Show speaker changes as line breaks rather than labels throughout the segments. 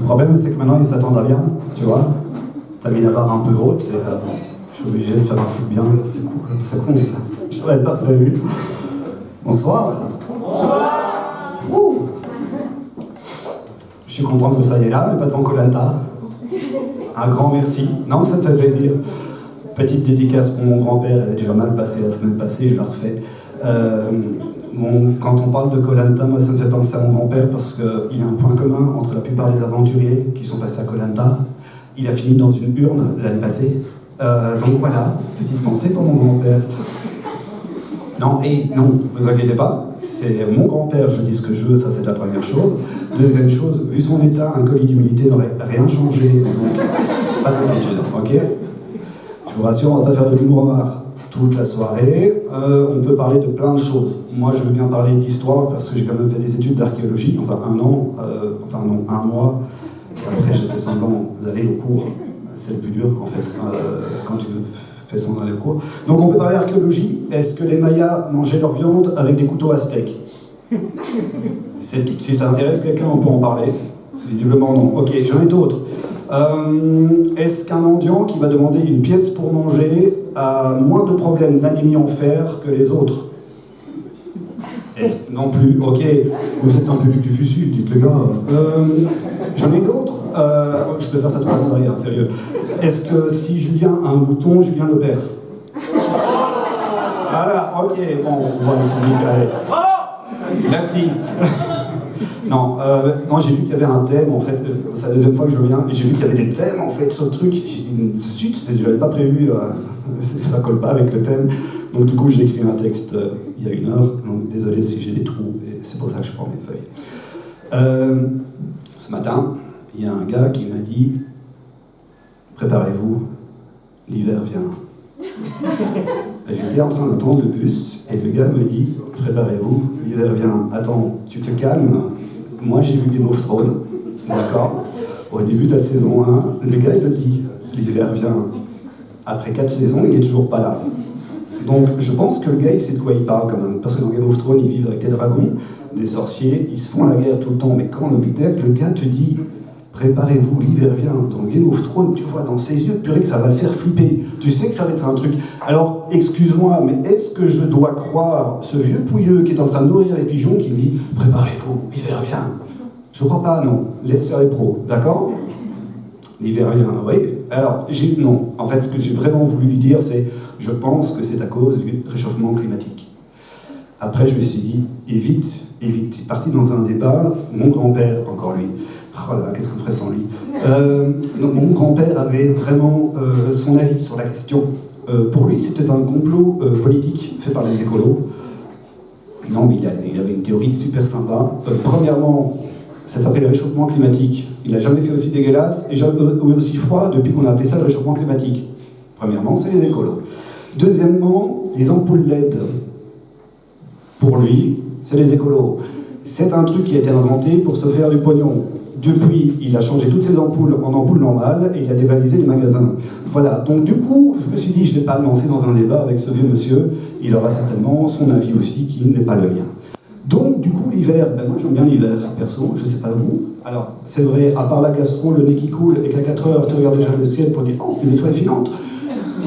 problème, c'est que maintenant, ils s'attendent à bien, tu vois. T'as mis la barre un peu haute et je suis obligé de faire un truc bien. C'est cool, c'est con ça. Je l'avais pas prévu. Bonsoir. Bonsoir. Ouh. Je suis content que vous soyez là, mais pas devant Koh Lanta. Un grand merci. Non, ça me fait plaisir. Petite dédicace pour mon grand-père, elle a déjà mal passé la semaine passée, je la refais. Bon, quand on parle de Koh Lanta, moi ça me fait penser à mon grand-père parce qu'il y a un point commun entre la plupart des aventuriers qui sont passés à Koh Lanta. Il a fini dans une urne l'année passée. Donc voilà, petite pensée pour mon grand-père. Non, et non, vous inquiétez pas, c'est mon grand-père, je dis ce que je veux, ça c'est la première chose. Deuxième chose, vu son état, un colis d'humilité n'aurait rien changé, donc pas d'inquiétude, ok? Je vous rassure, on va pas faire de l'humour noir toute la soirée. On peut parler de plein de choses. Moi, je veux bien parler d'histoire parce que j'ai quand même fait des études d'archéologie, enfin un mois. Et après, j'ai fait semblant d'aller au cours. C'est le plus dur, en fait, quand tu fais semblant d'aller au cours. Donc, on peut parler d'archéologie. Est-ce que les Mayas mangeaient leur viande avec des couteaux à steak? Si ça intéresse quelqu'un, on peut en parler. Visiblement, non. Ok, j'en ai d'autres. Est-ce qu'un mendiant qui va demander une pièce pour manger a moins de problèmes d'anémie en fer que les autres? Non plus, ok, vous êtes un public du fusil, dites les gars. J'en ai d'autres. Je peux faire ça toute la soirée, hein, sérieux. Est-ce que si Julien a un bouton, Julien le perce? Voilà, ok, bon, on voit le public, allez. Merci. Non, j'ai vu qu'il y avait un thème, en fait, c'est la deuxième fois que je viens, et j'ai vu qu'il y avait des thèmes, en fait, sur le truc. J'ai dit, zut, je l'avais pas prévu, ça colle pas avec le thème. Donc du coup, j'ai écrit un texte il y a 1 heure, donc désolé si j'ai des trous, et c'est pour ça que je prends mes feuilles. Ce matin, il y a un gars qui m'a dit, préparez-vous, l'hiver vient. J'étais en train d'attendre le bus, et le gars me dit, préparez-vous, l'hiver vient. Attends, tu te calmes? Moi, j'ai vu Game of Thrones, d'accord? Au début de la saison 1, le gars, il le dit, l'hiver vient. Après 4 saisons, il est toujours pas là. Donc, je pense que le gars, il sait de quoi il parle quand même. Parce que dans Game of Thrones, ils vivent avec des dragons, des sorciers, ils se font la guerre tout le temps. Mais quand le gars te dit, préparez-vous, l'hiver vient. Dans Game of Thrones, tu vois dans ses yeux, purée, que ça va le faire flipper. Tu sais que ça va être un truc. Alors, excuse-moi, mais est-ce que je dois croire ce vieux pouilleux qui est en train de nourrir les pigeons qui me dit, préparez-vous, l'hiver vient? Je crois pas, non. Laisse faire les pros, d'accord? L'hiver vient, oui. Alors, non. En fait, ce que j'ai vraiment voulu lui dire, c'est je pense que c'est à cause du réchauffement climatique. Après, je me suis dit, évite. Parti dans un débat, mon grand-père, encore lui. Oh là là, qu'est-ce qu'on ferait sans lui? Mon grand-père avait vraiment son avis sur la question. Pour lui, c'était un complot politique fait par les écolos. Non, mais il avait une théorie super sympa. Premièrement, ça s'appelle le réchauffement climatique. Il n'a jamais fait aussi dégueulasse et jamais aussi froid depuis qu'on a appelé ça le réchauffement climatique. Premièrement, c'est les écolos. Deuxièmement, les ampoules LED. Pour lui, c'est les écolos. C'est un truc qui a été inventé pour se faire du pognon. Depuis, il a changé toutes ses ampoules en ampoules normales et il a dévalisé les magasins. Voilà, donc du coup, je me suis dit, je ne vais pas me lancer dans un débat avec ce vieux monsieur. Il aura certainement son avis aussi qui n'est pas le mien. Donc, du coup, l'hiver, moi j'aime bien l'hiver, perso, je sais pas vous. Alors, c'est vrai, à part la gastro, le nez qui coule, et qu'à 4 heures, tu regardes déjà le ciel pour dire « Oh, une étoile filante !»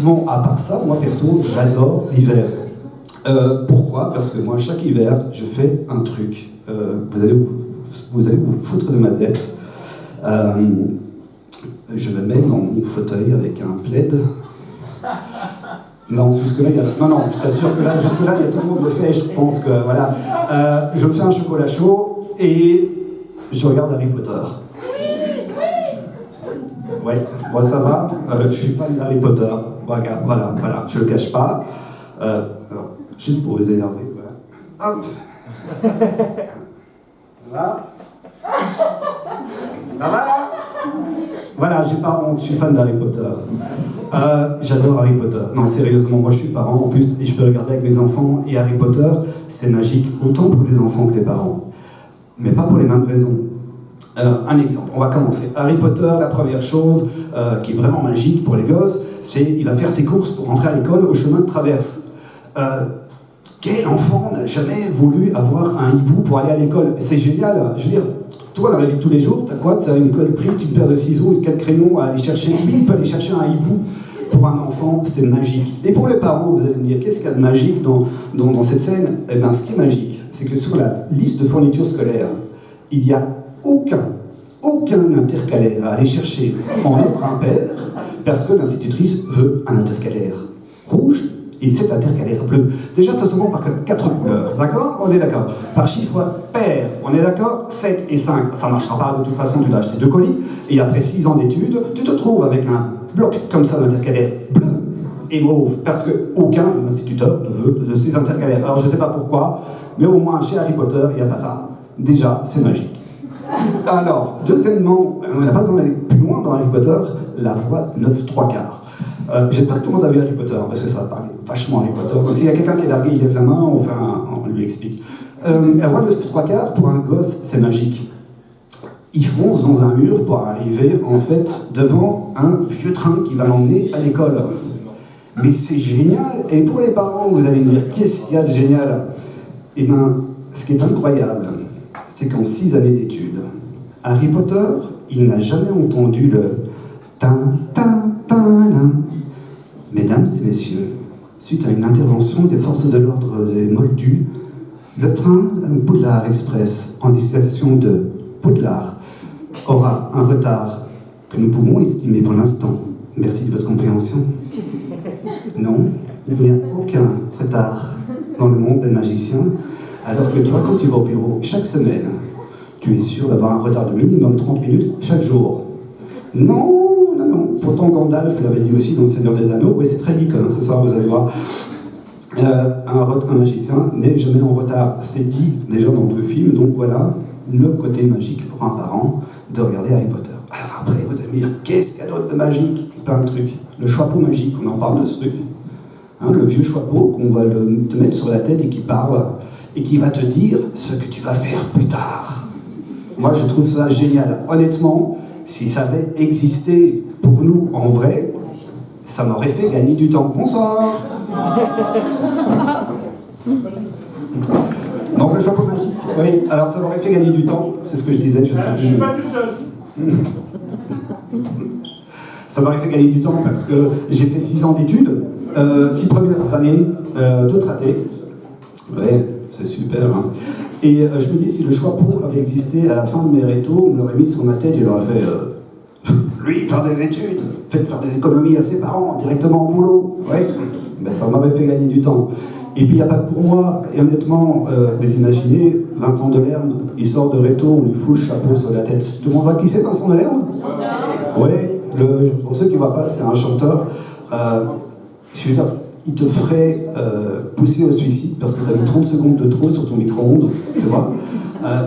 Bon, à part ça, moi perso, j'adore l'hiver. Pourquoi? Parce que moi, chaque hiver, je fais un truc. Vous allez vous foutre de ma tête. Je me mets dans mon fauteuil avec un plaid. Non, jusque-là, non, je t'assure que jusque-là, il y a tout le monde le fait, je pense que, voilà. Je me fais un chocolat chaud et je regarde Harry Potter. Ouais, moi ça va, je suis fan d'Harry Potter, voilà, je le cache pas. Alors, juste pour vous énerver, voilà. Hop. Là. Voilà, j'ai pas honte, je suis fan d'Harry Potter. J'adore Harry Potter. Non, sérieusement, moi je suis parent en plus et je peux regarder avec mes enfants. Et Harry Potter, c'est magique autant pour les enfants que les parents. Mais pas pour les mêmes raisons. Un exemple, on va commencer. Harry Potter, la première chose qui est vraiment magique pour les gosses, c'est qu'il va faire ses courses pour rentrer à l'école au chemin de traverse. Quel enfant n'a jamais voulu avoir un hibou pour aller à l'école? C'est génial, je veux dire, Toi, dans la vie de tous les jours, t'as quoi? T'as une colle prise, une paire de ciseaux et 4 crayons à aller chercher. Lui, il peut aller chercher un hibou. Pour un enfant, c'est magique. Et pour les parents, vous allez me dire, qu'est-ce qu'il y a de magique dans cette scène? Eh bien, ce qui est magique, c'est que sur la liste de fournitures scolaires, il n'y a aucun intercalaire à aller chercher en nombre impair, parce que l'institutrice veut un intercalaire rouge et cet intercalaire bleu. Déjà, ça se vend par 4 couleurs, d'accord? On est d'accord. Par chiffre pair, on est d'accord? 7 et 5, ça ne marchera pas de toute façon, tu dois acheter 2 colis, et après 6 ans d'études, tu te trouves avec un bloc comme ça d'intercalaire bleu et mauve, parce qu'aucun instituteur ne veut de ces intercalaires. Alors je ne sais pas pourquoi, mais au moins chez Harry Potter, il n'y a pas ça. Déjà, c'est magique. Alors, deuxièmement, on n'a pas besoin d'aller plus loin dans Harry Potter, la voie 9 3/4. J'espère que tout le monde a vu Harry Potter, parce que ça va parler vachement Harry Potter. Donc s'il y a quelqu'un qui est largué, il lève la main, on lui explique. La voie 9 3/4, pour un gosse, c'est magique. Il fonce dans un mur pour arriver, en fait, devant un vieux train qui va l'emmener à l'école. Mais c'est génial. Et pour les parents, vous allez me dire, qu'est-ce qu'il y a de génial? Eh bien, ce qui est incroyable, c'est qu'en 6 années d'études, Harry Potter, il n'a jamais entendu le tin. Mesdames et messieurs, suite à une intervention des forces de l'ordre des Moldus, le train Poudlard Express en destination de Poudlard aura un retard que nous pouvons estimer pour l'instant. Merci de votre compréhension. Non, il n'y a aucun retard dans le monde des magiciens, alors que toi, quand tu vas au bureau chaque semaine, tu es sûr d'avoir un retard de minimum 30 minutes chaque jour. Non. Pourtant, Gandalf l'avait dit aussi dans Le Seigneur des Anneaux, oui, c'est très lique, hein, ce soir, vous allez voir. Un magicien n'est jamais en retard. C'est dit déjà dans 2 films, donc voilà le côté magique pour un parent de regarder Harry Potter. Alors après, vous allez me dire, qu'est-ce qu'il y a d'autre de magique? Plein de trucs. Le chapeau magique, on en parle de ce truc. Hein, le vieux chapeau qu'on va te mettre sur la tête et qui parle, et qui va te dire ce que tu vas faire plus tard. Moi, je trouve ça génial. Honnêtement, si ça avait existé pour nous en vrai, ça m'aurait fait gagner du temps. Bonsoir. Donc le chapeau magique, oui. Alors ça m'aurait fait gagner du temps, c'est ce que je disais, je sais.
Je suis pas tout seul.
Ça m'aurait fait gagner du temps parce que j'ai fait 6 ans d'études, 6 premières années, toutes ratées. Ouais, c'est super. Hein. Et je me dis, si le chapeau avait existé à la fin de mes rétos, on me l'aurait mis sur ma tête, il aurait fait lui, faire des études, faites faire des économies à ses parents, directement au boulot. Ouais, ben, ça m'aurait fait gagner du temps. Et puis il n'y a pas que pour moi, et honnêtement, vous imaginez, Vincent Delerme, il sort de réto, on lui fout le chapeau sur la tête. Tout le monde voit qui c'est, Vincent Delerme? Ouais, pour ceux qui ne voient pas, c'est un chanteur. Je veux dire, il te ferait pousser au suicide parce que tu as mis 30 secondes de trop sur ton micro-ondes, tu vois.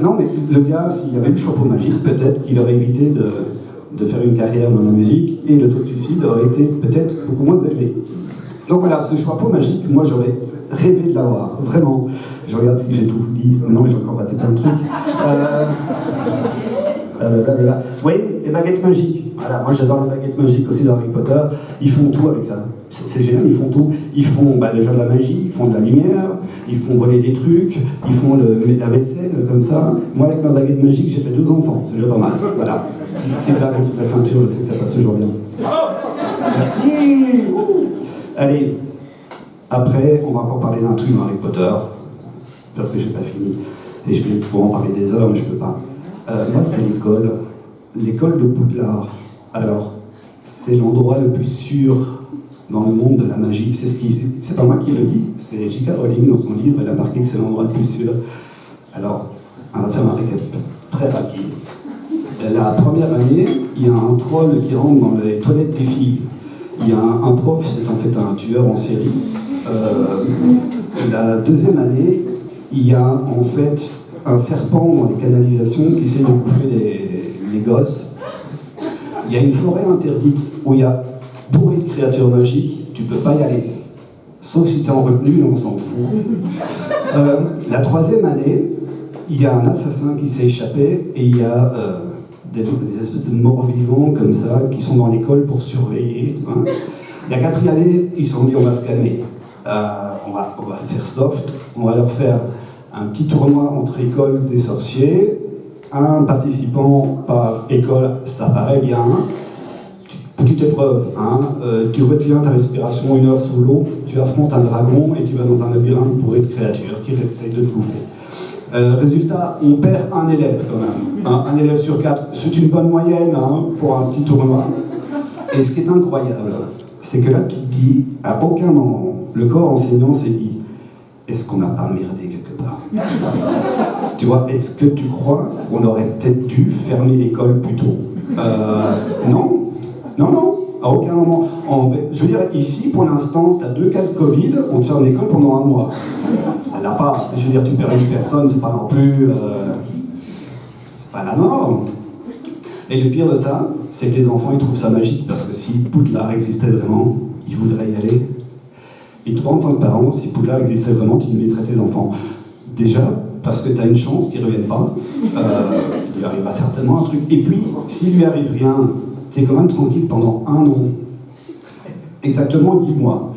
Non, mais le gars, s'il y avait le chapeau magique, peut-être qu'il aurait évité de faire une carrière dans la musique et le taux de suicide aurait été peut-être beaucoup moins élevé. Donc voilà, ce chapeau magique, moi j'aurais rêvé de l'avoir, vraiment. Je regarde si j'ai tout dit, non, j'ai encore raté plein de trucs. Oui, les baguettes magiques. Voilà, moi j'adore les baguettes magiques aussi dans Harry Potter. Ils font tout avec ça. C'est génial, ils font tout. Ils font déjà de la magie, ils font de la lumière, ils font voler des trucs, ils font la vaisselle comme ça. Moi avec ma baguette magique, j'ai fait 2 enfants, c'est déjà pas mal. Voilà. Petite blague en dessous de la ceinture, je sais que ça passe toujours bien. Merci. Allez, après, on va encore parler d'un truc dans Harry Potter, parce que j'ai pas fini. Et je vais pouvoir en parler des heures, mais je peux pas. Moi, c'est l'école de Poudlard. Alors, c'est l'endroit le plus sûr dans le monde de la magie. C'est pas moi qui le dis, c'est J.K. Rowling dans son livre, elle a marqué que c'est l'endroit le plus sûr. Alors, on va faire un récap très rapide. La première année, il y a un troll qui rentre dans les toilettes des filles. Il y a un prof, c'est en fait un tueur en série. La deuxième année, il y a en fait un serpent dans les canalisations qui essaie de bouffer les gosses. Il y a une forêt interdite où il y a bourré de créatures magiques, tu peux pas y aller. Sauf si tu es en retenue, on s'en fout. La troisième année, il y a un assassin qui s'est échappé et il y a des espèces de morts vivants comme ça qui sont dans l'école pour surveiller. Hein. La quatrième année, ils se sont dit on va se calmer. On va faire soft, on va leur faire un petit tournoi entre écoles des sorciers. un participant par école, ça paraît bien. Petite épreuve, hein. Tu retiens ta respiration 1 heure sous l'eau, tu affrontes un dragon et tu vas dans un labyrinthe bourré de créatures qui essayent de te bouffer. Résultat, on perd un élève quand même, hein, un élève sur 4. C'est une bonne moyenne, hein, pour un petit tournoi. Et ce qui est incroyable, c'est que là tu te dis, à aucun moment, le corps enseignant s'est dit, est-ce qu'on n'a pas merdé quelque part? Tu vois, est-ce que tu crois qu'on aurait peut-être dû fermer l'école plus tôt? Non. Non, à aucun moment. Je veux dire, ici, pour l'instant, tu as 2 cas de Covid, on te ferme l'école pendant 1 mois. Là, pas, je veux dire, tu perds une personne, c'est pas non plus... c'est pas la norme. Et le pire de ça, c'est que les enfants, ils trouvent ça magique, parce que si Poudlard existait vraiment, ils voudraient y aller. Et toi, en tant que parent, si Poudlard existait vraiment, tu mettrais tes enfants. Déjà, parce que tu as une chance qu'ils ne reviennent pas, il lui arrivera certainement un truc. Et puis, s'il lui arrive rien, t'es quand même tranquille pendant 1 an. Exactement 10 mois.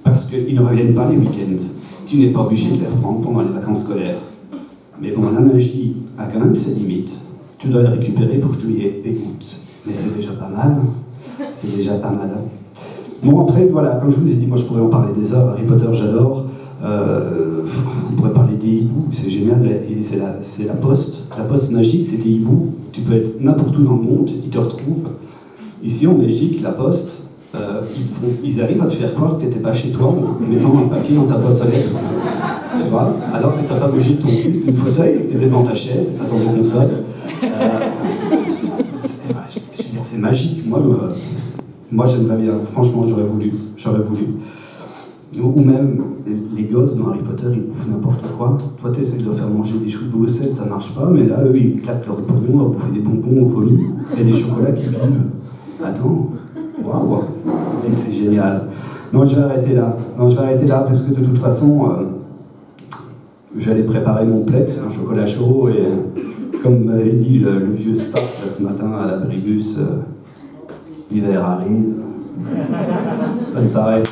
Parce qu'ils ne reviennent pas les week-ends. Tu n'es pas obligé de les reprendre pendant les vacances scolaires. Mais bon, la magie a quand même ses limites. Tu dois les récupérer pour que je lui écoute. Mais c'est déjà pas mal. C'est déjà pas mal. Bon, après, voilà, comme je vous ai dit, moi je pourrais en parler des heures. Harry Potter, j'adore. On pourrait parler des hiboux, c'est génial. Et c'est la poste. La poste magique, c'est des hiboux. Tu peux être n'importe où dans le monde, ils te retrouvent. Ici en Belgique, la poste, ils arrivent à te faire croire que tu n'étais pas chez toi en mettant un papier dans ta boîte aux lettres. Tu vois, alors que tu n'as pas bougé de ton fauteuil, que tu étais dans ta chaise, tu attends ton console. C'est magique. Moi j'aimerais bien, franchement, j'aurais voulu. Ou même, les gosses dans Harry Potter, ils bouffent n'importe quoi. Toi, tu essaies de leur faire manger des choux de Bruxelles, ça marche pas, mais là, eux, ils claquent leur pognon, leur bouffer des bonbons au vomi, et des chocolats qui vivent. Attends, waouh, et c'est génial. Non, je vais arrêter là, parce que de toute façon, je vais aller préparer mon plaid, un chocolat chaud, et comme m'avait dit le vieux staff ce matin à la Bribus, l'hiver arrive. Bonne soirée.